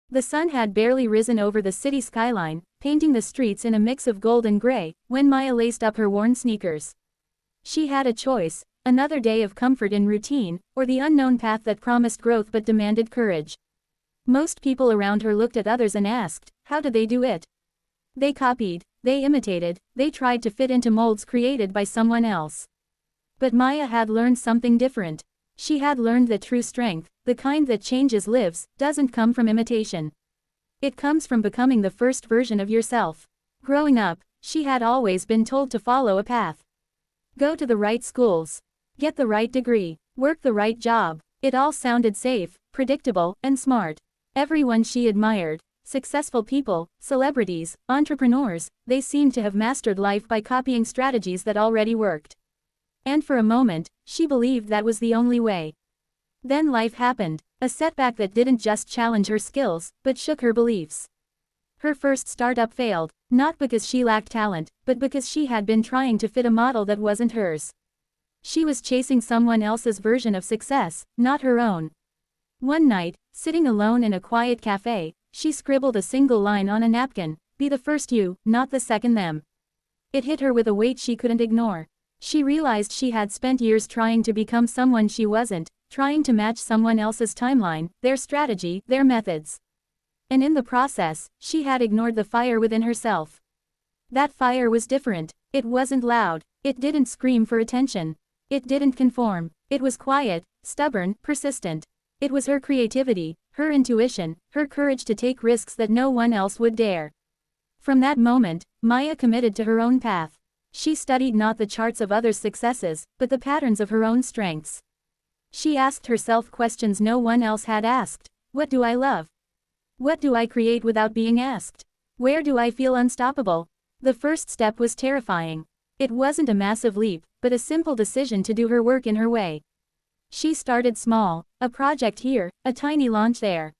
The sun had barely risen over the city skyline, painting the streets in a mix of gold and gray, when Maya laced up her worn sneakers. She had a choice: another day of comfort in routine, or the unknown path that promised growth but demanded courage. Most people around her looked at others and asked, how did they do it? They copied, they imitated, they tried to fit into molds created by someone else. But Maya had learned something different. She had learned that true strength, the kind that changes lives, doesn't come from imitation. It comes from becoming the first version of yourself. Growing up, she had always been told to follow a path. Go to the right schools. Get the right degree. Work the right job. It all sounded safe, predictable, and smart. Everyone she admired, successful people, celebrities, entrepreneurs, they seemed to have mastered life by copying strategies that already worked. And for a moment, she believed that was the only way. Then life happened, a setback that didn't just challenge her skills, but shook her beliefs. Her first startup failed, not because she lacked talent, but because she had been trying to fit a model that wasn't hers. She was chasing someone else's version of success, not her own. One night, sitting alone in a quiet cafe, she scribbled a single line on a napkin: be the first you, not the second them. It hit her with a weight she couldn't ignore. She realized she had spent years trying to become someone she wasn't, trying to match someone else's timeline, their strategy, their methods. And in the process, she had ignored the fire within herself. That fire was different. It wasn't loud. It didn't scream for attention. It didn't conform. It was quiet, stubborn, persistent. It was her creativity, her intuition, her courage to take risks that no one else would dare. From that moment, Maya committed to her own path. She studied not the charts of others' successes, but the patterns of her own strengths. She asked herself questions no one else had asked. What do I love? What do I create without being asked? Where do I feel unstoppable? The first step was terrifying. It wasn't a massive leap, but a simple decision to do her work in her way. She started small, a project here, a tiny launch there.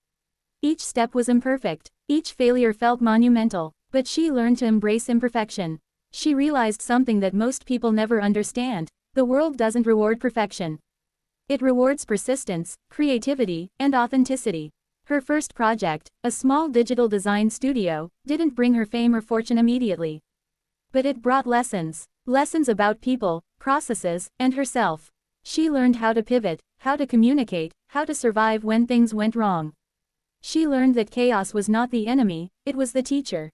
Each step was imperfect, each failure felt monumental, but she learned to embrace imperfection. She realized something that most people never understand: the world doesn't reward perfection. It rewards persistence, creativity, and authenticity. Her first project, a small digital design studio, didn't bring her fame or fortune immediately. But it brought lessons. Lessons about people, processes, and herself. She learned how to pivot, how to communicate, how to survive when things went wrong. She learned that chaos was not the enemy, it was the teacher.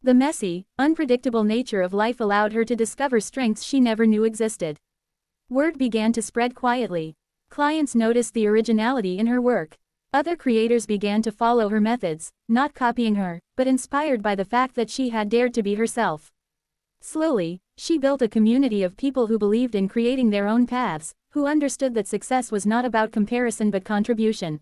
The messy, unpredictable nature of life allowed her to discover strengths she never knew existed. Word began to spread quietly. Clients noticed the originality in her work. Other creators began to follow her methods, not copying her, but inspired by the fact that she had dared to be herself. Slowly, she built a community of people who believed in creating their own paths, who understood that success was not about comparison but contribution.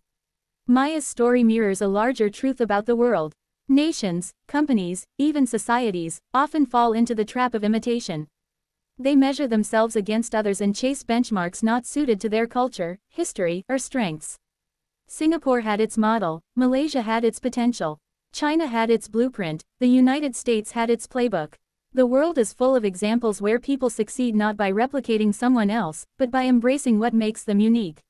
Maya's story mirrors a larger truth about the world. Nations, companies, even societies, often fall into the trap of imitation. They measure themselves against others and chase benchmarks not suited to their culture, history, or strengths. Singapore had its model, Malaysia had its potential. China had its blueprint, the United States had its playbook. The world is full of examples where people succeed not by replicating someone else, but by embracing what makes them unique.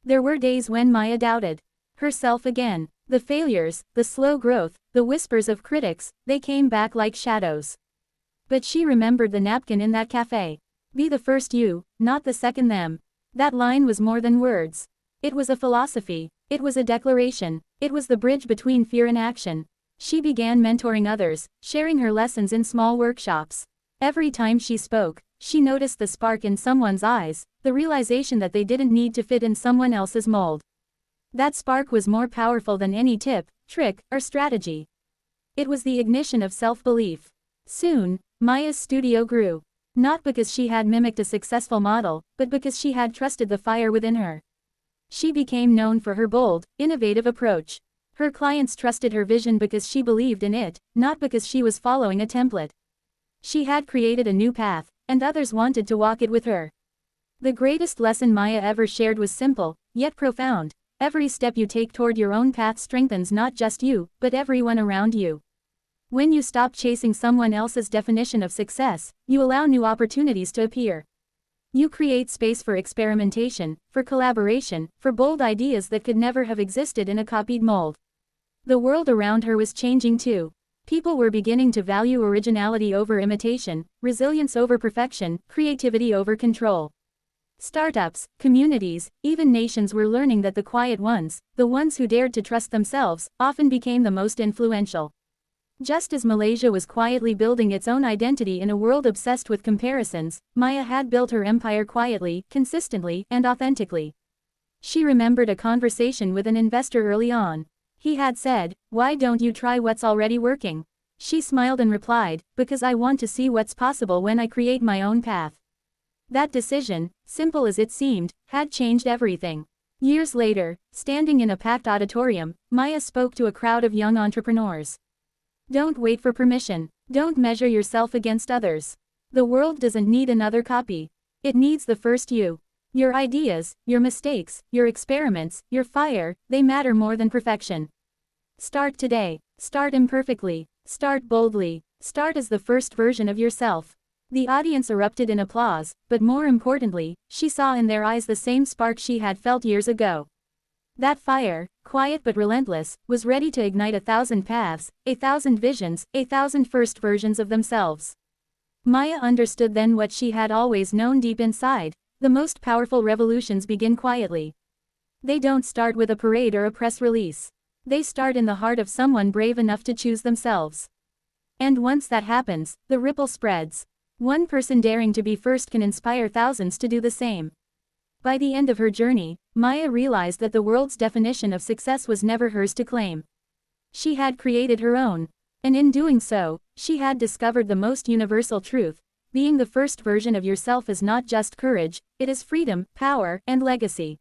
There were days when Maya doubted herself again. The failures, the slow growth, the whispers of critics, they came back like shadows. But she remembered the napkin in that cafe. Be the first you, not the second them. That line was more than words. It was a philosophy. It was a declaration. It was the bridge between fear and action. She began mentoring others, sharing her lessons in small workshops. Every time she spoke, she noticed the spark in someone's eyes, the realization that they didn't need to fit in someone else's mold. That spark was more powerful than any tip, trick, or strategy. It was the ignition of self-belief. Soon, Maya's studio grew. Not because she had mimicked a successful model, but because she had trusted the fire within her. She became known for her bold, innovative approach. Her clients trusted her vision because she believed in it, not because she was following a template. She had created a new path, and others wanted to walk it with her. The greatest lesson Maya ever shared was simple, yet profound. Every step you take toward your own path strengthens not just you, but everyone around you. When you stop chasing someone else's definition of success, you allow new opportunities to appear. You create space for experimentation, for collaboration, for bold ideas that could never have existed in a copied mold. The world around her was changing too. People were beginning to value originality over imitation, resilience over perfection, creativity over control. Startups, communities, even nations were learning that the quiet ones, the ones who dared to trust themselves, often became the most influential. Just as Malaysia was quietly building its own identity in a world obsessed with comparisons, Maya had built her empire quietly, consistently, and authentically. She remembered a conversation with an investor early on. He had said, "Why don't you try what's already working?" She smiled and replied, "Because I want to see what's possible when I create my own path." That decision, simple as it seemed, had changed everything. Years later, standing in a packed auditorium, Maya spoke to a crowd of young entrepreneurs. Don't wait for permission. Don't measure yourself against others. The world doesn't need another copy. It needs the first you. Your ideas, your mistakes, your experiments, your fire, they matter more than perfection. Start today. Start imperfectly. Start boldly. Start as the first version of yourself. The audience erupted in applause, but more importantly, she saw in their eyes the same spark she had felt years ago. That fire, quiet but relentless, was ready to ignite 1,000 paths, 1,000 visions, 1,000 first versions of themselves. Maya understood then what she had always known deep inside. The most powerful revolutions begin quietly. They don't start with a parade or a press release. They start in the heart of someone brave enough to choose themselves. And once that happens, the ripple spreads. One person daring to be first can inspire thousands to do the same. By the end of her journey, Maya realized that the world's definition of success was never hers to claim. She had created her own. And in doing so, she had discovered the most universal truth. Being the first version of yourself is not just courage, it is freedom, power, and legacy.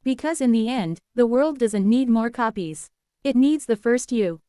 Because in the end, the world doesn't need more copies. It needs the first you.